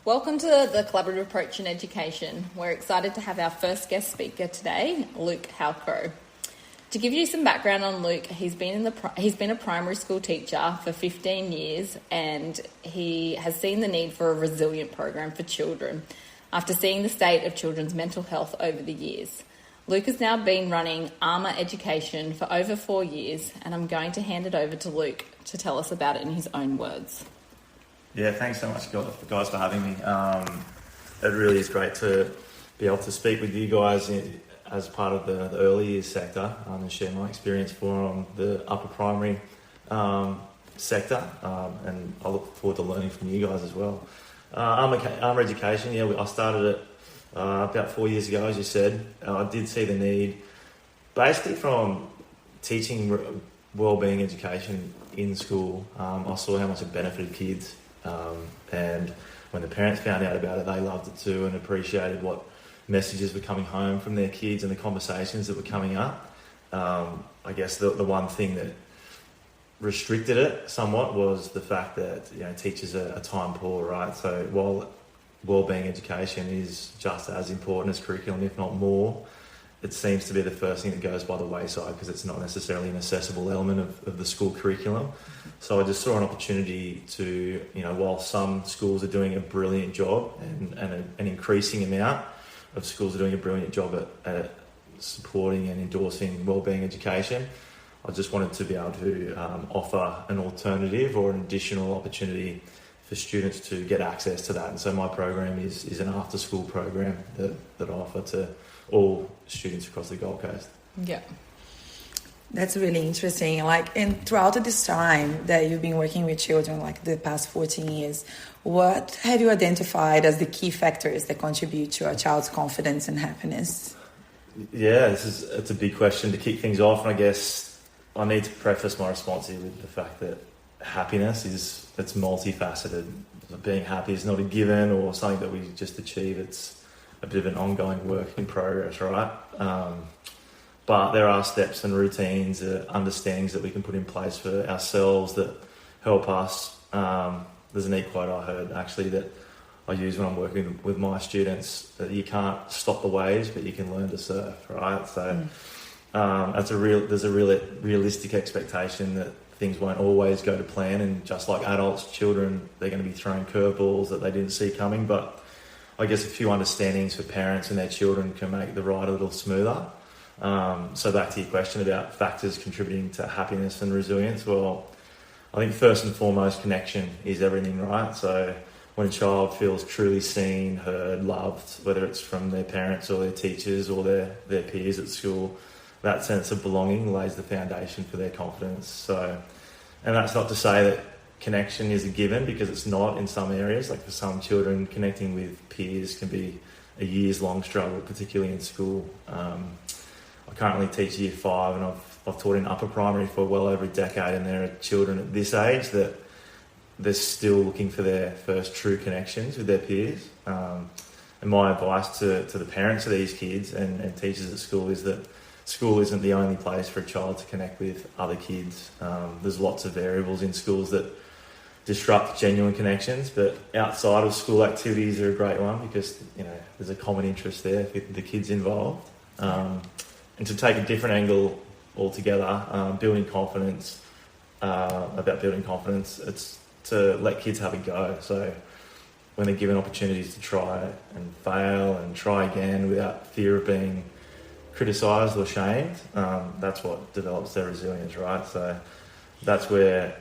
Welcome to the Collaborative Approach in Education. We're excited to have our first guest speaker today, Luke Halcro. To give you some background on Luke, he's been a primary school teacher for 15 years, and he has seen the need for a resilient program for children after seeing the state of children's mental health over the years. Luke has now been running Armour Education for over 4 years, and I'm going to hand it over to Luke to tell us about it in his own words. Yeah, thanks so much, guys, for having me. It really is great to be able to speak with you guys as part of the early years sector and share my experience on the upper primary sector, and I look forward to learning from you guys as well. Armour Education, I started it about 4 years ago, as you said. I did see the need, basically from teaching wellbeing education in school. I saw how much it benefited kids. And when the parents found out about it, they loved it too and appreciated what messages were coming home from their kids and the conversations that were coming up. I guess the one thing that restricted it somewhat was the fact that teachers are time poor, right? So while wellbeing education is just as important as curriculum, if not more, it seems to be the first thing that goes by the wayside because it's not necessarily an accessible element of the school curriculum. So I just saw an opportunity to, while some schools are doing a brilliant job and an increasing amount of schools are doing a brilliant job at supporting and endorsing wellbeing education, I just wanted to be able to offer an alternative or an additional opportunity for students to get access to that. And so my program is an after-school program that I offer to all students across the Gold Coast. Yeah. That's really interesting. And throughout this time that you've been working with children, the past 14 years, what have you identified as the key factors that contribute to a child's confidence and happiness? Yeah, it's a big question to kick things off. And I guess I need to preface my response here with the fact that happiness it's multifaceted. Being happy is not a given or something that we just achieve. It's a bit of an ongoing work in progress, right? But there are steps and routines, understandings that we can put in place for ourselves that help us. There's a neat quote I heard actually that I use when I'm working with my students, that you can't stop the waves, but you can learn to surf, right? So there's a realistic expectation that things won't always go to plan, and just like adults, children, they're going to be thrown curveballs that they didn't see coming. But I guess a few understandings for parents and their children can make the ride a little smoother. So back to your question about factors contributing to happiness and resilience. Well, I think first and foremost, connection is everything, right? So when a child feels truly seen, heard, loved, whether it's from their parents or their teachers or their peers at school, that sense of belonging lays the foundation for their confidence. So, and that's not to say that connection is a given, because it's not in some areas. Like for some children, connecting with peers can be a years-long struggle, particularly in school. I currently teach Year 5, and I've taught in upper primary for well over a decade, and there are children at this age that they're still looking for their first true connections with their peers. And my advice to the parents of these kids and teachers at school is that school isn't the only place for a child to connect with other kids. There's lots of variables in schools that disrupt genuine connections, but outside of school activities are a great one because there's a common interest there for the kids involved. And to take a different angle altogether, building confidence, it's to let kids have a go. So when they're given opportunities to try and fail and try again without fear of being criticised or shamed, that's what develops their resilience, right? So that's where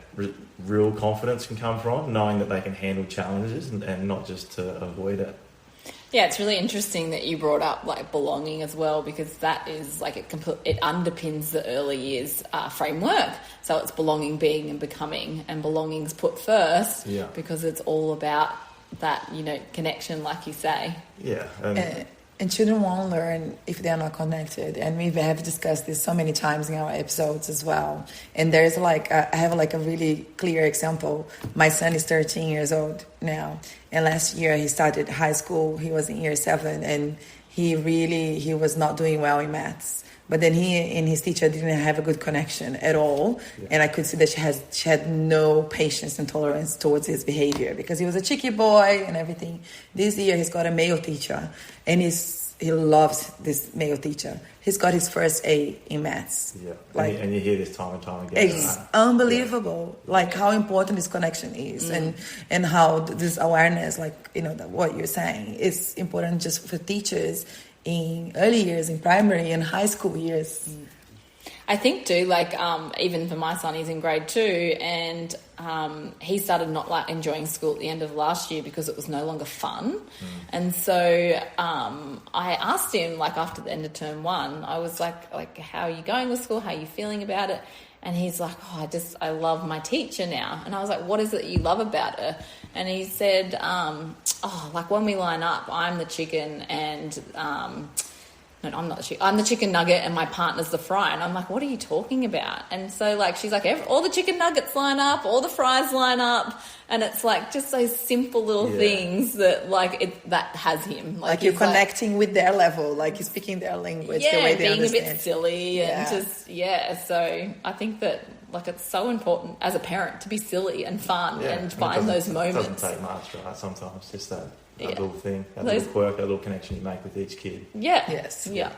real confidence can come from, knowing that they can handle challenges and not just to avoid it. Yeah, it's really interesting that you brought up belonging as well, because that is it underpins the early years framework. So it's belonging, being and becoming, and belonging's put first because it's all about that, connection, like you say. Yeah. And children won't learn if they're not connected. And we have discussed this so many times in our episodes as well. And there's I have a really clear example. My son is 13 years old now. And last year he started high school. He was in year 7, and he was not doing well in maths. but then he and his teacher didn't have a good connection at all. Yeah. And I could see that she had no patience and tolerance towards his behavior because he was a cheeky boy and everything. This year he's got a male teacher, and he loves this male teacher. He's got his first A in maths. Yeah, like, and you hear this time and time again. It's unbelievable, like how important this connection is, and how this awareness, like, you know, what you're saying, is important just for teachers in early years, in primary and high school years. I think too, like, even for my son, he's in grade 2, and he started not like enjoying school at the end of last year because it was no longer fun. And so I asked him, like, after the end of term 1, I was like, how are you going with school? How are you feeling about it? And he's like, I love my teacher now. And I was like, what is it you love about her? And he said, like when we line up, I'm the chicken and... No, I'm not the chicken. I'm the chicken nugget and my partner's the fry. And I'm like, what are you talking about? And so, like, she's like, all the chicken nuggets line up, all the fries line up. And it's like just those simple little things that, like, that has him. Like you're connecting with their level, like you're speaking their language, the way they understand. Being a bit silly and just, So I think that, like, it's so important as a parent to be silly and fun and find those moments. It doesn't take much, right? Sometimes just that little thing, that little quirk, that little connection you make with each kid. Yeah. Yes. Yeah.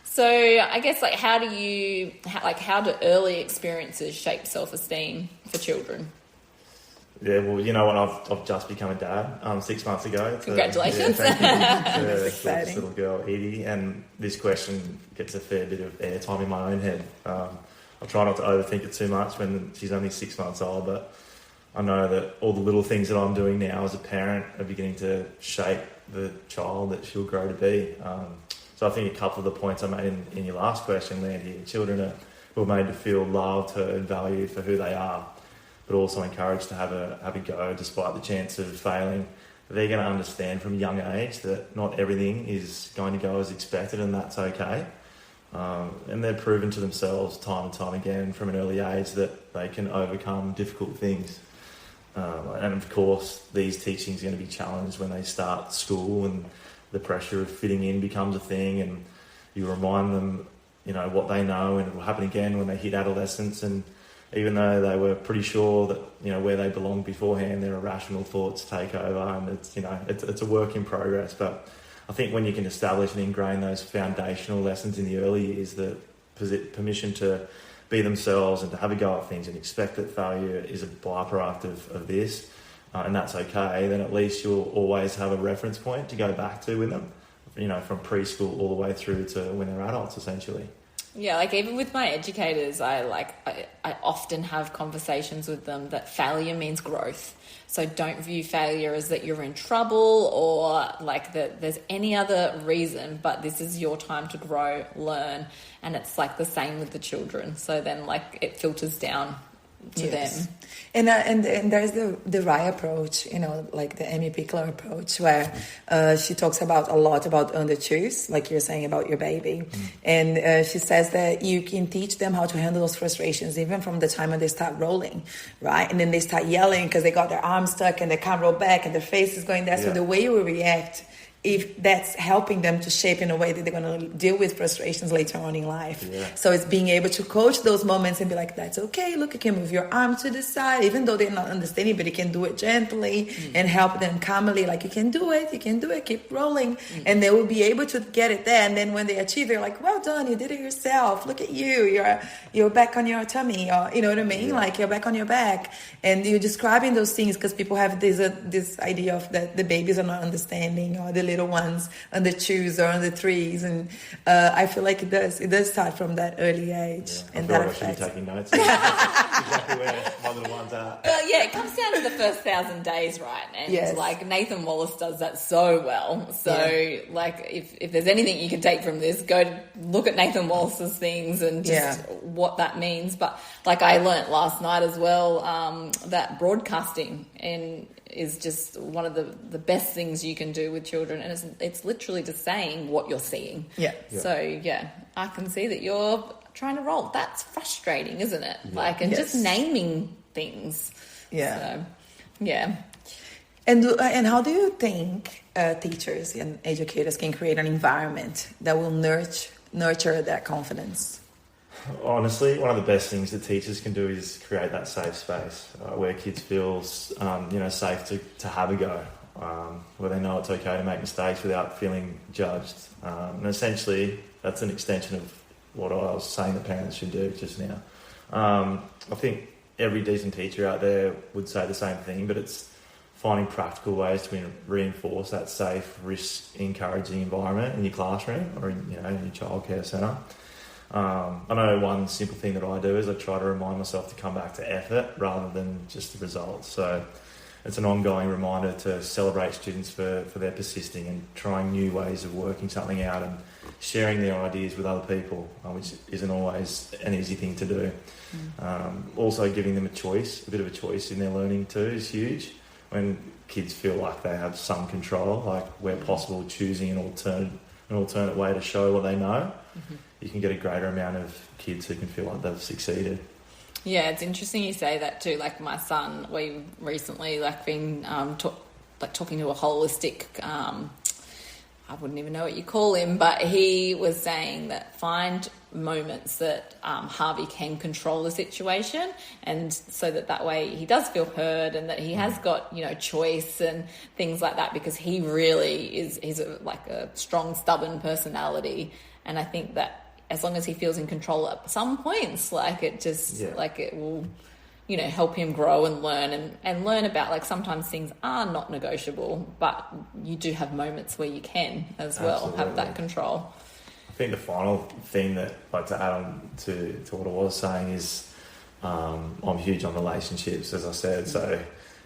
So I guess, like, how do early experiences shape self-esteem for children? Yeah, well, you know what? I've just become a dad 6 months ago. Congratulations. Thank you. That's exciting. Little girl, Edie, and this question gets a fair bit of airtime in my own head. I try not to overthink it too much when she's only 6 months old, but I know that all the little things that I'm doing now as a parent are beginning to shape the child that she'll grow to be. So I think a couple of the points I made in your last question land here. Children who are made to feel loved, heard, valued for who they are, but also encouraged to have a go despite the chance of failing. They're going to understand from a young age that not everything is going to go as expected, and that's okay. And they're proven to themselves time and time again from an early age that they can overcome difficult things. And of course, these teachings are going to be challenged when they start school and the pressure of fitting in becomes a thing, and you remind them, you know, what they know, and it will happen again when they hit adolescence. And even though they were pretty sure that, you know, where they belonged beforehand, their irrational thoughts take over, and it's a work in progress. But I think when you can establish and ingrain those foundational lessons in the early years, the permission to be themselves and to have a go at things and expect that failure is a byproduct of this, and that's okay, then at least you'll always have a reference point to go back to with them, you know, from preschool all the way through to when they're adults, essentially. Yeah, like even with my educators, I often have conversations with them that failure means growth. So don't view failure as that you're in trouble or like that there's any other reason, but this is your time to grow, learn. And it's like the same with the children. So then like it filters down to them. And there's the RAI approach, you know, like the Amy Pickler approach, where she talks a lot about under-choose, like you're saying about your baby. And she says that you can teach them how to handle those frustrations even from the time when they start rolling, right? And then they start yelling because they got their arms stuck and they can't roll back and their face is going there. So the way you react, if that's helping them to shape in a way that they're going to deal with frustrations later on in life. So it's being able to coach those moments and be like, that's okay, look, you can move your arm to the side, even though they're not understanding, but you can do it gently and help them calmly, like you can do it, keep rolling. And they will be able to get it there. And then when they achieve, they're like, well done, you did it yourself, look at you, you're back on your tummy, or you know what I mean, like you're back on your back. And you're describing those things because people have this idea of that the babies are not understanding, or the little ones on the twos or on the threes, and I feel like it does start from that early age. And that I should be taking notes. Exactly where my little ones are. Well, it comes down to the first 1,000 days, right? And like Nathan Wallace does that so well. So like if there's anything you can take from this, go look at Nathan Wallace's things and just what that means. But like I learnt last night as well, that broadcasting is just one of the best things you can do with children, and it's literally just saying what you're seeing. So I can see that you're trying to roll. That's frustrating, isn't it? Like, and just naming things. So, And how do you think teachers and educators can create an environment that will nurture nurture that confidence? Honestly, one of the best things that teachers can do is create that safe space where kids feel, safe to have a go, where they know it's okay to make mistakes without feeling judged. And essentially, that's an extension of what I was saying that parents should do just now. I think every decent teacher out there would say the same thing, but it's finding practical ways to reinforce that safe, risk-encouraging environment in your classroom or in your childcare centre. I know one simple thing that I do is I try to remind myself to come back to effort rather than just the results. So it's an ongoing reminder to celebrate students for their persisting and trying new ways of working something out and sharing their ideas with other people, which isn't always an easy thing to do. Also giving them a bit of a choice in their learning too is huge. When kids feel like they have some control, like where possible choosing an alternate way to show what they know, you can get a greater amount of kids who can feel like they've succeeded. Yeah, it's interesting you say that too. Like my son, we recently been talking to a holistic, I wouldn't even know what you call him, but he was saying that find moments that Harvey can control the situation, and so that way he does feel heard and that he has got choice and things like that, because he really he's a strong, stubborn personality, and I think that as long as he feels in control at some points, it will help him grow and learn and learn about sometimes things are not negotiable, but you do have moments where you can as well. Absolutely. Have that control. I think the final thing that I'd like to add on to what I was saying is I'm huge on relationships, as I said. So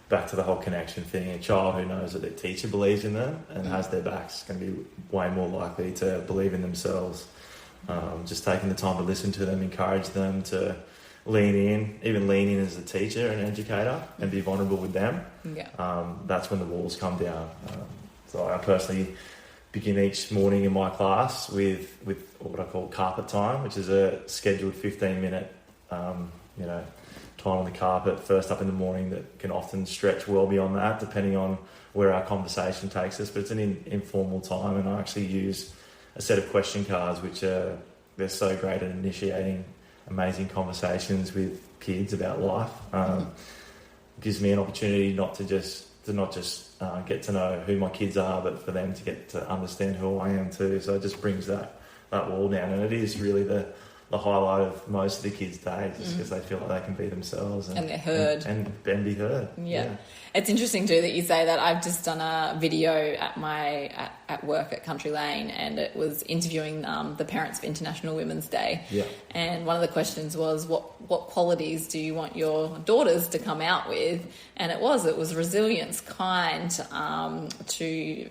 back to the whole connection thing, a child who knows that their teacher believes in them and has their backs is going to be way more likely to believe in themselves. Just taking the time to listen to them, encourage them to lean in as a teacher and educator and be vulnerable with them. That's when the walls come down. So I personally begin each morning in my class with what I call carpet time, which is a scheduled 15-minute time on the carpet first up in the morning that can often stretch well beyond that depending on where our conversation takes us, but it's an informal time, and I actually use a set of question cards they're so great at initiating amazing conversations with kids about life. Gives me an opportunity not just get to know who my kids are, but for them to get to understand who I am too. So it just brings that wall down, and it is really the highlight of most of the kids' days, just because they feel like they can be themselves and they're heard and be heard. Yeah. It's interesting too that you say that. I've just done a video at work at Country Lane, and it was interviewing the parents for International Women's Day. Yeah. And one of the questions was, what qualities do you want your daughters to come out with? And it was resilience, kind, to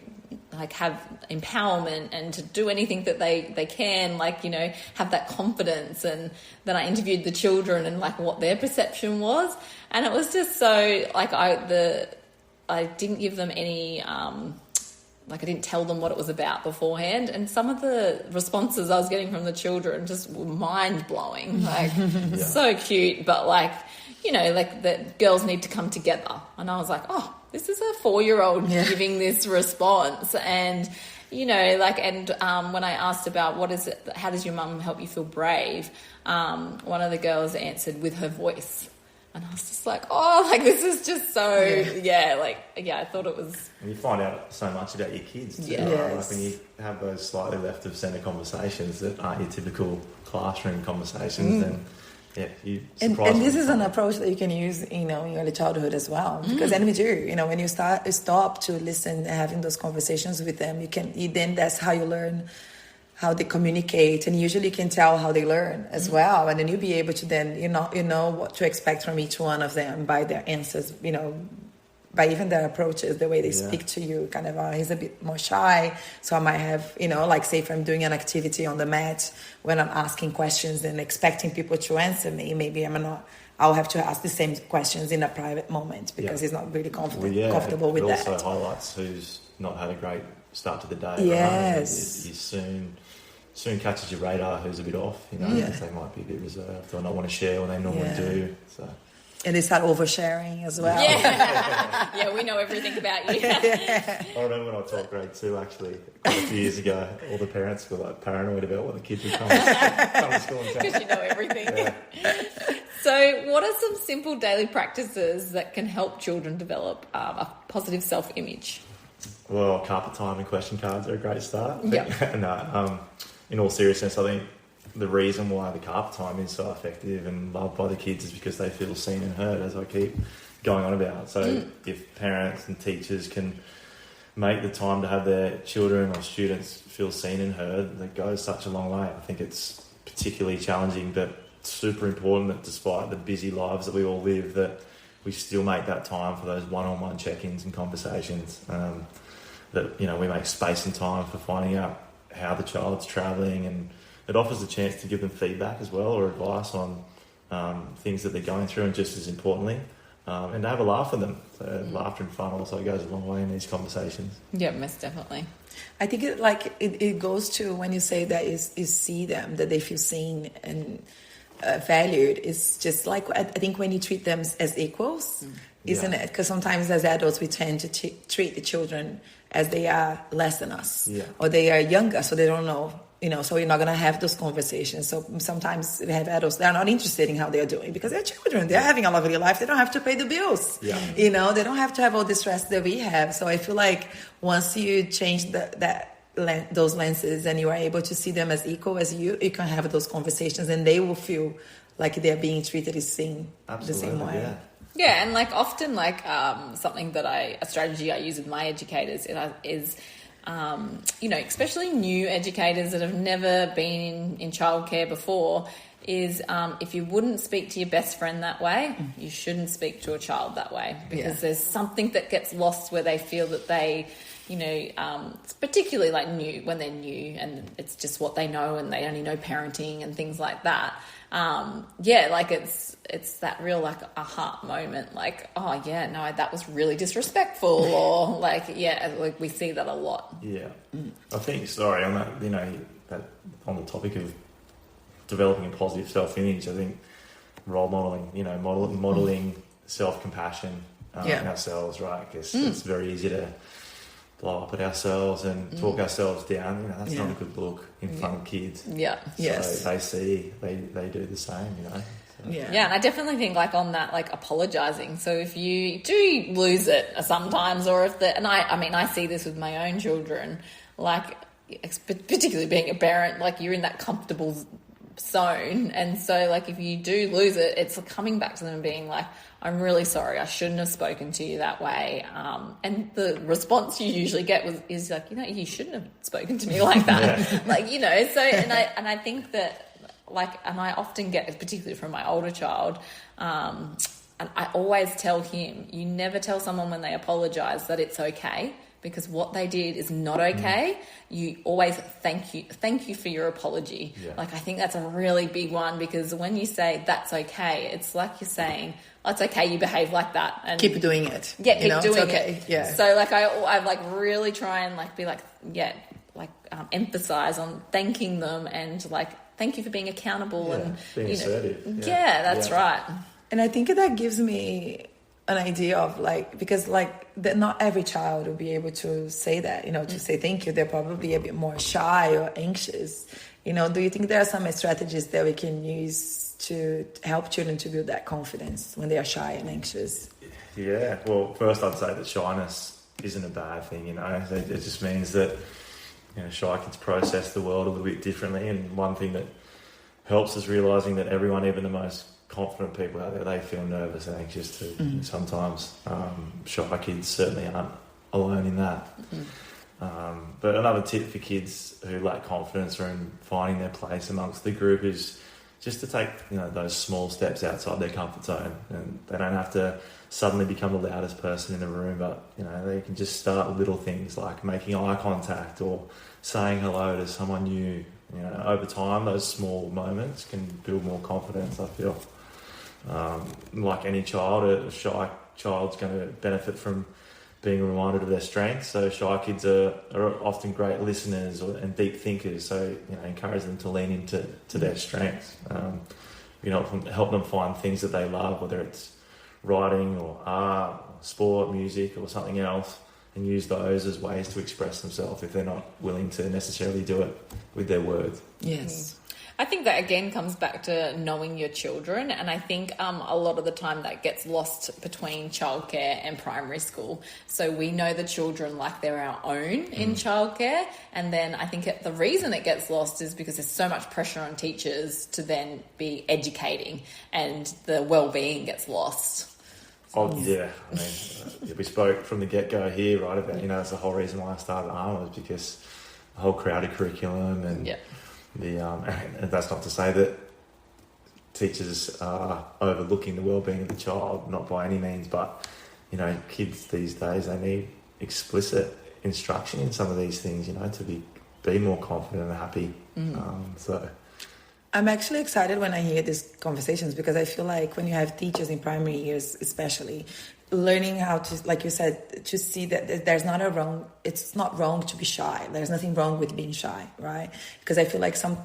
have empowerment and to do anything that they can, have that confidence. And then I interviewed the children and what their perception was, and it was just so I didn't give them any I didn't tell them what it was about beforehand, and some of the responses I was getting from the children just were mind blowing. So cute, but that girls need to come together. And I was like, oh, this is a 4-year-old giving this response. And when I asked about what is it, how does your mum help you feel brave, one of the girls answered with her voice. And I was just like, this is just so, I thought it was... And you find out so much about your kids too. Yeah. Yes. When you have those slightly left of centre conversations that aren't your typical classroom conversations, then you surprise and this is an approach that you can use, in early childhood as well. Because then we do, when you stop to listen and having those conversations with them, then that's how you learn how they communicate, and usually you can tell how they learn as well, and then you'll be able to then you know what to expect from each one of them by their answers, by even their approaches, the way they speak to you. Kind of he's a bit more shy, so I might have say if I'm doing an activity on the mat, when I'm asking questions and expecting people to answer me, maybe I'll have to ask the same questions in a private moment because he's not really comfortable with that. It also highlights who's not had a great start to the day. Yes. You soon catches your radar who's a bit off, because they might be a bit reserved or not want to share when they normally do. So And they start oversharing as well. Yeah, yeah, we know everything about you. I remember when I taught grade 2, actually, quite a few years ago, all the parents were like paranoid about what the kids would come to school and tell. Because you know everything. Yeah. So what are some simple daily practices that can help children develop a positive self-image? Well, carpet time and question cards are a great start. Yeah. No, in all seriousness, I think the reason why the carpet time is so effective and loved by the kids is because they feel seen and heard, as I keep going on about. So if parents and teachers can make the time to have their children or students feel seen and heard, that goes such a long way. I think it's particularly challenging, but super important that despite the busy lives that we all live, that we still make that time for those one-on-one check-ins and conversations, that, you know, we make space and time for finding out how the child's travelling, and it offers a chance to give them feedback as well, or advice on things that they're going through, and just as importantly, and to have a laugh with them. So laughter and fun also goes a long way in these conversations. Yeah, most definitely. I think it goes to when you say that is see them, that they feel seen and valued. It's just like, I think when you treat them as equals, isn't it? Because sometimes as adults we tend to treat the children as they are less than us, or they are younger, so they don't know. You know, so you're not going to have those conversations. So sometimes we have adults that are not interested in how they're doing because they're children. They're having a lovely life. They don't have to pay the bills. Yeah. You know, they don't have to have all the stress that we have. So I feel like once you change those lenses and you are able to see them as equal as you can have those conversations, and they will feel like they're being treated as seen the same way. Yeah. Yeah, and like often something that a strategy I use with my educators is you know, especially new educators that have never been in childcare before, is if you wouldn't speak to your best friend that way, you shouldn't speak to a child that way, because there's something that gets lost where they feel that they, you know, it's particularly like when they're new and it's just what they know and they only know parenting and things like that. Like it's that real like aha moment, like, oh yeah, no, that was really disrespectful, or like we see that a lot. Yeah, I think on that, you know, that on the topic of developing a positive self-image, I think role modeling, you know, modeling self-compassion in ourselves, right? Because it's very easy to blow up at ourselves and talk ourselves down. You know, that's not a good look in front of kids. Yeah. So they do the same, you know. So. Yeah, and I definitely think like on that, like apologising. So if you do lose it sometimes, or if I see this with my own children, like particularly being a parent, like you're in that comfortable zone, and so like if you do lose it, it's coming back to them and being like, I'm really sorry, I shouldn't have spoken to you that way, and the response you usually get is like, you know, you shouldn't have spoken to me like that. Like, you know, so and I think that like, and I often get, particularly from my older child, and I always tell him, you never tell someone when they apologise that it's okay, because what they did is not okay. You always thank you for your apology. Like, I think that's a really big one, because when you say that's okay, it's like you're saying, oh, it's okay, you behave like that, and keep doing it. Yeah, keep doing it. Yeah. So like I like really try and like be like emphasize on thanking them, and like thank you for being accountable and being assertive. That's right. And I think that gives me an idea of like, because like not every child will be able to say that, you know, to say thank you. They're probably a bit more shy or anxious. You know, do you think there are some strategies that we can use to help children to build that confidence when they are shy and anxious? Yeah, well, first I'd say that shyness isn't a bad thing, you know. It just means that, you know, shy kids process the world a little bit differently, and one thing that helps is realising that everyone, even the most confident people out there, they feel nervous and anxious too. Sometimes shy kids certainly aren't alone in that. But another tip for kids who lack confidence or in finding their place amongst the group is just to take, you know, those small steps outside their comfort zone. And they don't have to suddenly become the loudest person in the room, but, you know, they can just start with little things like making eye contact or saying hello to someone new. You know, over time, those small moments can build more confidence, I feel. Like any child, a shy child's going to benefit from being reminded of their strengths. So shy kids are often great listeners and deep thinkers. So, you know, encourage them to lean into their strengths. You know, help them find things that they love, whether it's writing or art, or sport, music, or something else, and use those as ways to express themselves if they're not willing to necessarily do it with their words. Yes. I think that again comes back to knowing your children, and I think a lot of the time that gets lost between childcare and primary school. So we know the children like they're our own in childcare, and then I think the reason it gets lost is because there's so much pressure on teachers to then be educating, and the well-being gets lost. Oh yeah, I mean, we spoke from the get-go here, right, about, that's the whole reason why I started ARM, was because the whole crowded curriculum and and that's not to say that teachers are overlooking the well-being of the child, not by any means, but kids these days, they need explicit instruction in some of these things, to be more confident and happy. So I'm actually excited when I hear these conversations, because I feel like when you have teachers in primary years, especially, learning how to, like you said, to see that there's not it's not wrong to be shy. There's nothing wrong with being shy, right? Because I feel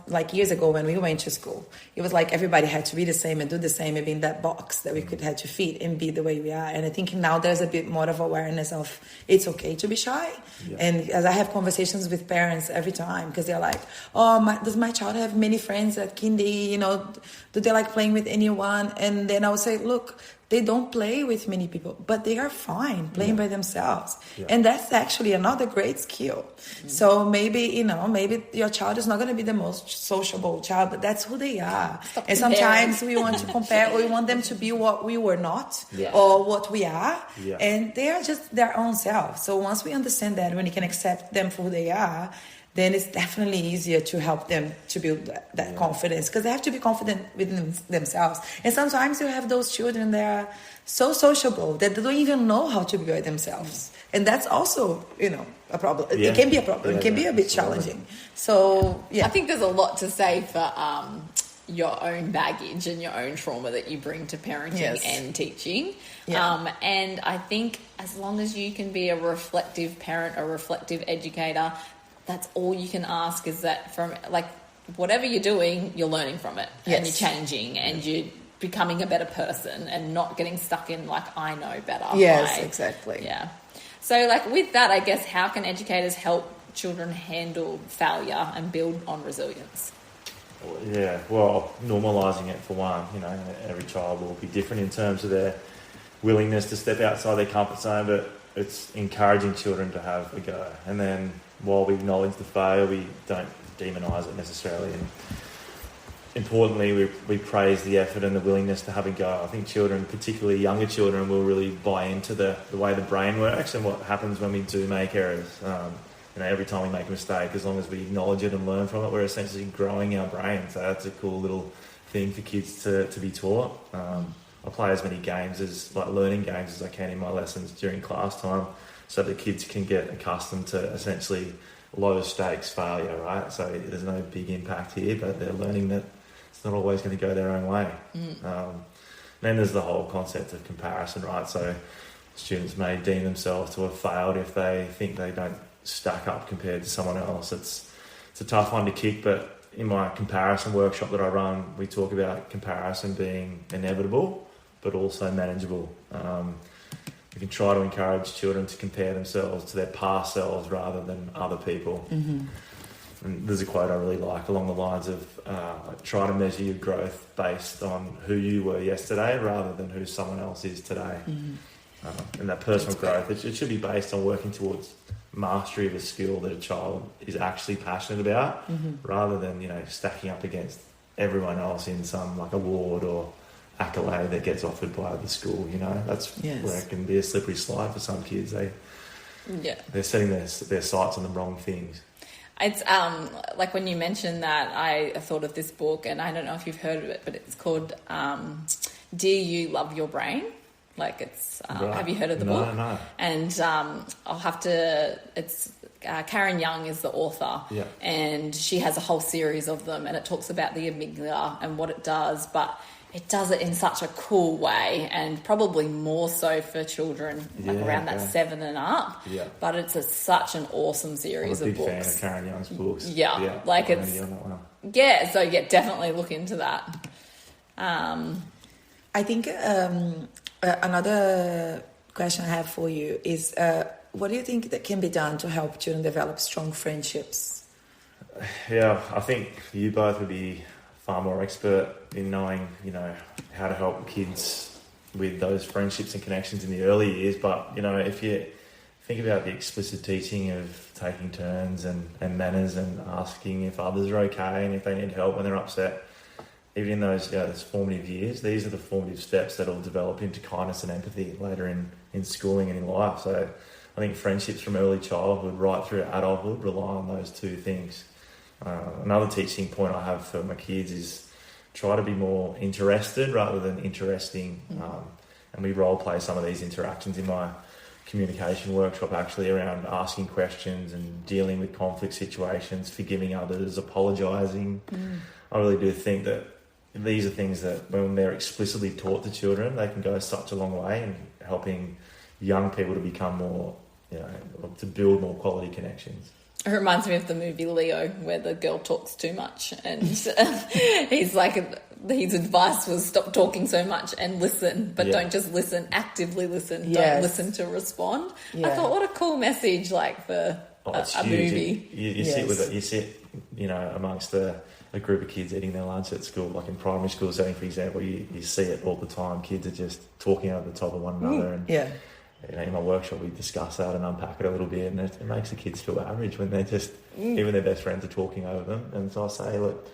like years ago when we went to school, it was like everybody had to be the same and do the same and be in that box that we could had to fit and be the way we are. And I think now there's a bit more of awareness of it's okay to be shy. Yeah. And as I have conversations with parents every time, because they're like, does my child have many friends at kindy? Do they like playing with anyone? And then I would say, look, they don't play with many people, but they are fine playing by themselves. Yeah. And that's actually another great skill. So maybe your child is not going to be the most sociable child, but that's who they are. And sometimes we want to compare, or we want them to be what we were not, or what we are. Yeah. And they are just their own self. So once we understand that, when we can accept them for who they are, then it's definitely easier to help them to build that confidence, because they have to be confident within themselves. And sometimes you have those children that are so sociable that they don't even know how to be by themselves. And that's also, a problem. Yeah. It can be a problem. It can be a bit challenging. So, I think there's a lot to say for your own baggage and your own trauma that you bring to parenting and teaching. Yeah. And I think as long as you can be a reflective parent, a reflective educator, that's all you can ask, is that from whatever you're doing, you're learning from it and you're changing and you're becoming a better person and not getting stuck in I know better. Yes, exactly. Yeah. So with that, I guess, how can educators help children handle failure and build on resilience? Yeah, well, normalising it for one. Every child will be different in terms of their willingness to step outside their comfort zone, but it's encouraging children to have a go. And then while we acknowledge the failure, we don't demonise it necessarily. And importantly, we praise the effort and the willingness to have a go. I think children, particularly younger children, will really buy into the way the brain works and what happens when we do make errors. Every time we make a mistake, as long as we acknowledge it and learn from it, we're essentially growing our brain. So that's a cool little thing for kids to be taught. I play as many games learning games as I can in my lessons during class time, so the kids can get accustomed to essentially low stakes failure, right? So there's no big impact here, but they're learning that it's not always going to go their own way. Then there's the whole concept of comparison, right? So students may deem themselves to have failed if they think they don't stack up compared to someone else. It's a tough one to kick, but in my comparison workshop that I run, we talk about comparison being inevitable, but also manageable. We can try to encourage children to compare themselves to their past selves rather than other people. And there's a quote I really like along the lines of try to measure your growth based on who you were yesterday rather than who someone else is today. And that personal growth, it should be based on working towards mastery of a skill that a child is actually passionate about, rather than stacking up against everyone else in some award or accolade that gets offered by the school. That's where it can be a slippery slide for some kids. They're setting their sights on the wrong things. It's when you mentioned that, I thought of this book, and I don't know if you've heard of it, but it's called Do You Love Your Brain? Have you heard of the book? No. And it's Karen Young is the author, and she has a whole series of them, and it talks about the amygdala and what it does, but it does it in such a cool way, and probably more so for children around that 7 and up. Yeah. But it's such an awesome series of books. I'm a big fan of Karen Young's books. So definitely look into that. I think Another question I have for you is, what do you think that can be done to help children develop strong friendships? Yeah, I think you both would be far more expert in knowing, how to help kids with those friendships and connections in the early years. But, if you think about the explicit teaching of taking turns and manners and asking if others are okay and if they need help when they're upset, even in those formative years, these are the formative steps that will develop into kindness and empathy later in schooling and in life. So I think friendships from early childhood right through adulthood rely on those two things. Another teaching point I have for my kids is try to be more interested rather than interesting. And we role play some of these interactions in my communication workshop, actually, around asking questions and dealing with conflict situations, forgiving others, apologising. I really do think that these are things that when they're explicitly taught to children, they can go such a long way in helping young people to become more, to build more quality connections. It reminds me of the movie Leo, where the girl talks too much, and he's like, his advice was stop talking so much and listen, but don't just listen, actively listen. Don't listen to respond. I thought, what a cool message, for a movie. You sit with it. You sit, amongst a group of kids eating their lunch at school, like in primary school setting, for example. You see it all the time. Kids are just talking over the top of one another, and in my workshop we discuss that and unpack it a little bit, and it makes the kids feel average when they're just even their best friends are talking over them. And so I say, look,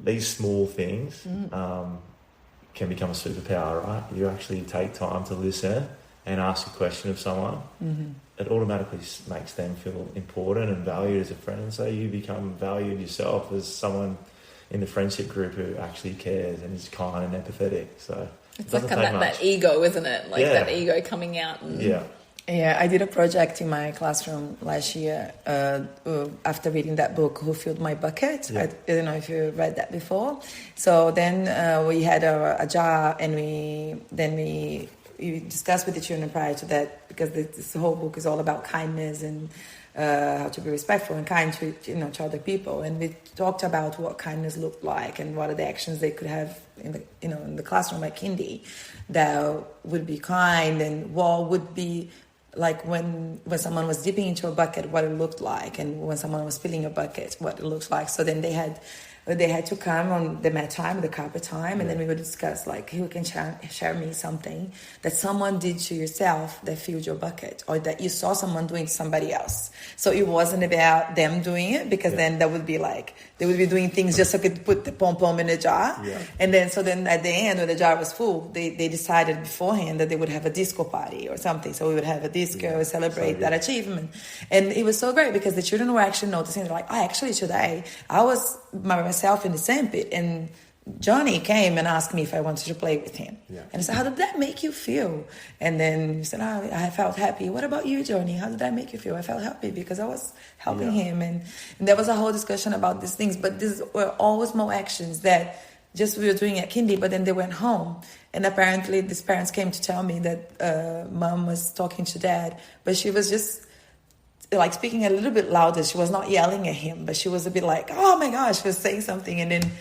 these small things can become a superpower, right? You actually take time to listen and ask a question of someone. It automatically makes them feel important and valued as a friend, and so you become valued yourself as someone in the friendship group who actually cares and is kind and empathetic. So it's like that ego, isn't it? That ego coming out. Yeah, I did a project in my classroom last year after reading that book, Who Filled My Bucket? I don't know if you read that before. So then we had a jar, and we discussed with the children prior to that, because this whole book is all about kindness and how to be respectful and kind to other people. And we talked about what kindness looked like and what are the actions they could have in the classroom at kindy that would be kind, and what would be like when someone was dipping into a bucket, what it looked like, and when someone was filling a bucket, what it looks like. So then they had to come on the mat time, the carpet time, and then we would discuss who can share me something that someone did to yourself that filled your bucket, or that you saw someone doing to somebody else. So it wasn't about them doing it, because then that would be they would be doing things just so they could put the pom-pom in the jar. And then at the end, when the jar was full, they decided beforehand that they would have a disco party or something. So we would have a disco, celebrate that achievement. And it was so great, because the children were actually noticing, they're like, actually today I was myself in the sandpit, and Johnny came and asked me if I wanted to play with him. And I said, how did that make you feel? And then he said, I felt happy. What about you, Johnny? How did that make you feel? I felt happy because I was helping him. And there was a whole discussion about these things, but these were all small actions that just we were doing at kindy, but then they went home. And apparently these parents came to tell me that mom was talking to dad, but she was just speaking a little bit louder. She was not yelling at him, but she was a bit like, oh my gosh, she was saying something. And then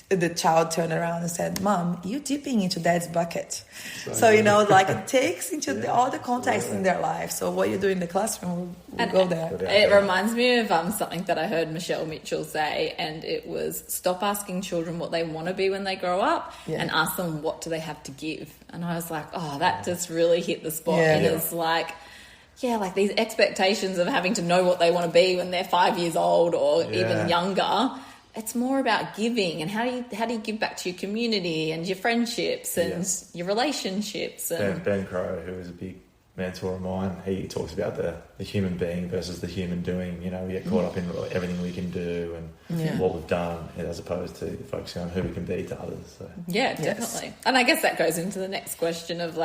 the child turned around and said, Mom, you're dipping into dad's bucket. So it takes into all the context in their life. So what you do in the classroom will go there. It reminds me of something that I heard Michelle Mitchell say, and it was stop asking children what they want to be when they grow up and ask them what do they have to give. And I was like, that just really hit the spot. It's these expectations of having to know what they want to be when they're 5 years old or even younger. It's more about giving, and how do you give back to your community and your friendships and your relationships. And Ben Crow, who is a big mentor of mine, he talks about the human being versus the human doing. We get caught up in everything we can do and what we've done, as opposed to focusing on who we can be to others. So. Yeah, definitely. And I guess that goes into the next question of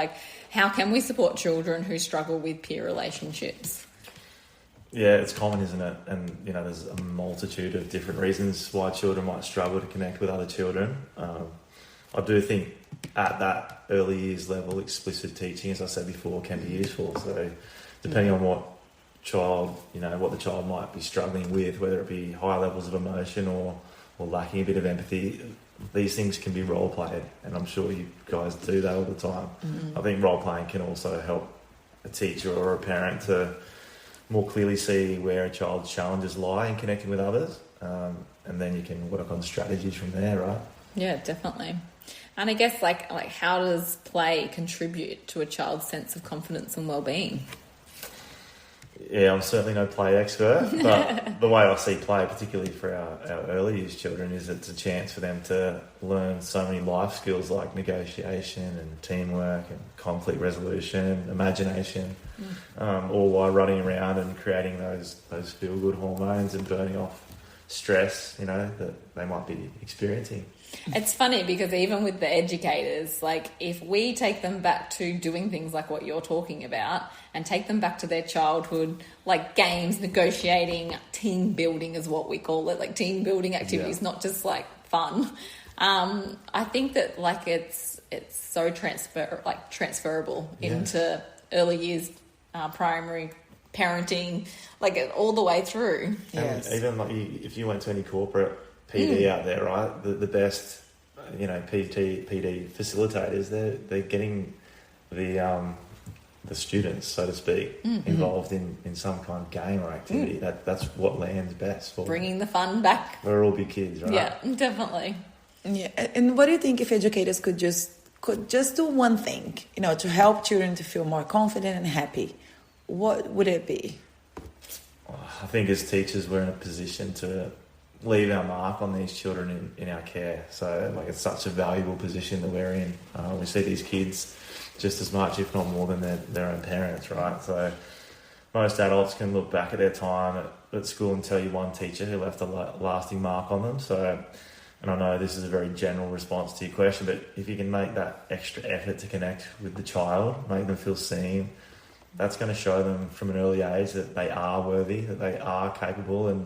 how can we support children who struggle with peer relationships? Yeah, it's common, isn't it? And, there's a multitude of different reasons why children might struggle to connect with other children. I do think at that early years level, explicit teaching, as I said before, can be useful. So depending on what the child might be struggling with, whether it be high levels of emotion or lacking a bit of empathy, these things can be role played, and I'm sure you guys do that all the time. I think role playing can also help a teacher or a parent to more clearly see where a child's challenges lie in connecting with others, and then you can work on strategies from there, right? Yeah, definitely. And I guess like how does play contribute to a child's sense of confidence and well-being? Yeah, I'm certainly no play expert, but the way I see play, particularly for our early years children, is it's a chance for them to learn so many life skills like negotiation and teamwork and conflict resolution, imagination, all while running around and creating those feel-good hormones and burning off stress, that they might be experiencing. It's funny because even with the educators, like if we take them back to doing things like what you're talking about and take them back to their childhood, like games, negotiating, team building is what we call it, like team building activities, not just like fun. I think that like it's so transferable into early years, primary parenting, like all the way through. Yes. Even like if you went to any corporate PD out there, right? The best, PD facilitators, they're getting the students, so to speak, involved in some kind of game or activity. That's what lands best for bringing the fun back. We're all big kids, right? Yeah, definitely. Yeah, and what do you think if educators could just do one thing, to help children to feel more confident and happy? What would it be? I think as teachers, we're in a position to leave our mark on these children in our care. So it's such a valuable position that we're in. We see these kids just as much, if not more, than their own parents, right? So most adults can look back at their time at school and tell you one teacher who left a lasting mark on them. So, and I know this is a very general response to your question, but if you can make that extra effort to connect with the child, make them feel seen, that's going to show them from an early age that they are worthy, that they are capable, and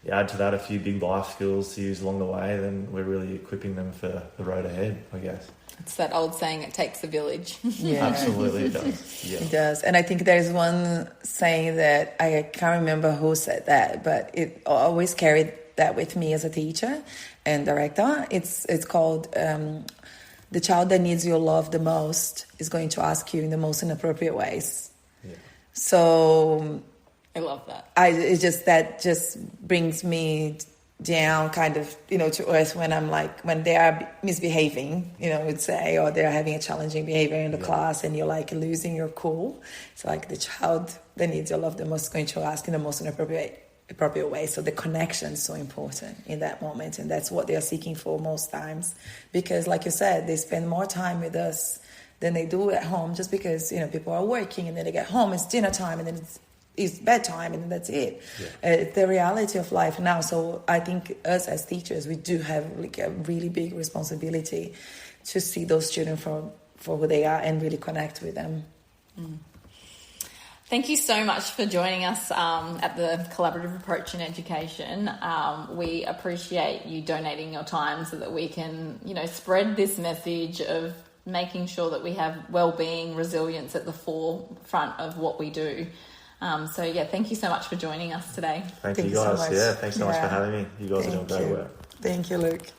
you add to that a few big life skills to use along the way, then we're really equipping them for the road ahead, I guess. It's that old saying, it takes a village. Yeah. Absolutely, it does. Yeah. It does. And I think there's one saying that I can't remember who said that, but it always carried that with me as a teacher and director. It's called, the child that needs your love the most is going to ask you in the most inappropriate ways. Yeah. So I love that. That just brings me down kind of, to earth when they are misbehaving, would say, or they're having a challenging behavior in the class and you're like losing your cool. It's like the child that needs your love the most is going to ask in the most inappropriate way. So the connection is so important in that moment. And that's what they're seeking for most times. Because like you said, they spend more time with us than they do at home just because, people are working and then they get home, it's dinner time and then it's bedtime and that's it. It's the reality of life now. So I think us as teachers, we do have like a really big responsibility to see those children for who they are and really connect with them. Thank you so much for joining us at the Collaborative Approach in Education. We appreciate you donating your time so that we can, spread this message of making sure that we have well-being, resilience at the forefront of what we do. Thank you so much for joining us today. Thank you guys. So much. Yeah, thanks so much for having me. You guys are doing great work. Thank you, Luke.